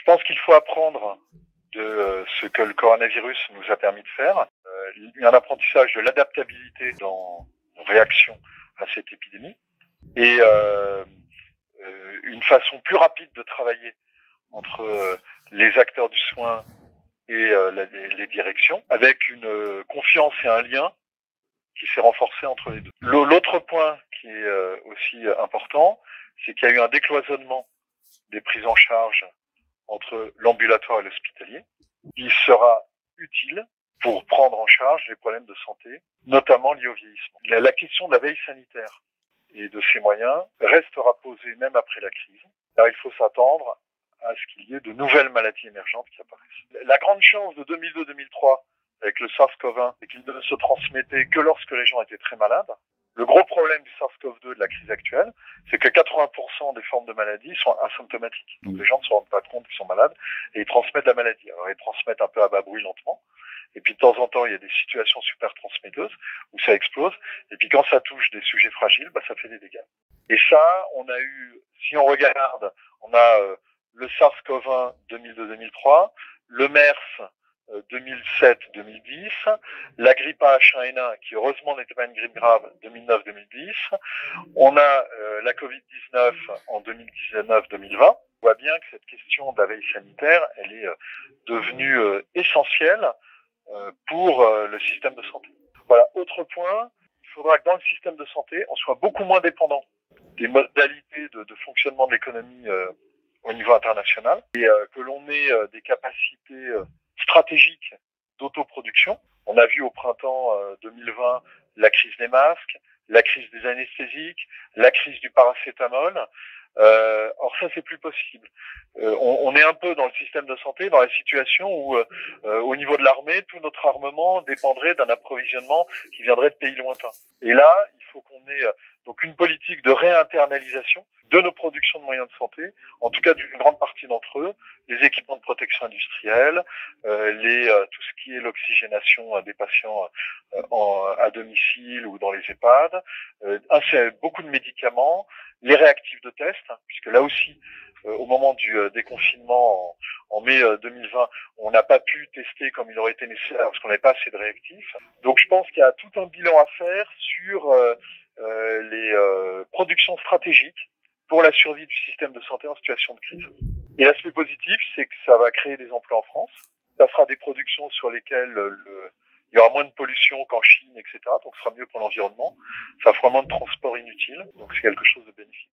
Je pense qu'il faut apprendre de ce que le coronavirus nous a permis de faire. Il y a un apprentissage de l'adaptabilité dans nos réactions à cette épidémie et une façon plus rapide de travailler entre les acteurs du soin et les directions, avec une confiance et un lien qui s'est renforcé entre les deux. L'autre point qui est aussi important, c'est qu'il y a eu un décloisonnement des prises en charge entre l'ambulatoire et l'hospitalier, qui sera utile pour prendre en charge les problèmes de santé, notamment liés au vieillissement. La question de la veille sanitaire et de ses moyens restera posée même après la crise, car il faut s'attendre à ce qu'il y ait de nouvelles maladies émergentes qui apparaissent. La grande chance de 2002-2003 avec le SARS-CoV-1, c'est qu'il ne se transmettait que lorsque les gens étaient très malades. Le gros problème du SARS-CoV-2 de la crise actuelle, c'est que 80% des formes de maladies sont asymptomatiques. Donc les gens ne se rendent pas compte qu'ils sont malades et ils transmettent la maladie. Alors ils transmettent un peu à bas bruit lentement. Et puis de temps en temps, il y a des situations super transmetteuses où ça explose. Et puis quand ça touche des sujets fragiles, ça fait des dégâts. Et ça, on a eu, si on regarde, on a le SARS-CoV-1 2002-2003, le MERS 2007-2010, la grippe H1N1 qui heureusement n'était pas une grippe grave 2009-2010, on a la Covid-19 en 2019-2020. On voit bien que cette question de la veille sanitaire, elle est devenue essentielle pour le système de santé. Voilà, autre point, il faudra que dans le système de santé, on soit beaucoup moins dépendant des modalités de fonctionnement de l'économie au niveau international et que l'on ait des capacités stratégique d'autoproduction. On a vu au printemps 2020 la crise des masques, la crise des anesthésiques, la crise du paracétamol. Or ça, c'est plus possible. On est un peu dans le système de santé, dans la situation où, au niveau de l'armée, tout notre armement dépendrait d'un approvisionnement qui viendrait de pays lointains. Et là, il faut qu'on ait donc une politique de réinternalisation de nos productions de moyens de santé, en tout cas d'une grande partie d'entre eux, les équipements de protection industrielle, tout ce qui est l'oxygénation des patients à domicile ou dans les EHPAD, beaucoup de médicaments, les réactifs de test, puisque là aussi, au moment du déconfinement en mai 2020, on n'a pas pu tester comme il aurait été nécessaire parce qu'on n'avait pas assez de réactifs. Donc je pense qu'il y a tout un bilan à faire sur les productions stratégiques pour la survie du système de santé en situation de crise. Et l'aspect positif, c'est que ça va créer des emplois en France. Ça sera des productions sur lesquelles il y aura moins de pollution qu'en Chine, etc. Donc ce sera mieux pour l'environnement. Ça fera moins de transport inutile. Donc c'est quelque chose de bénéfique.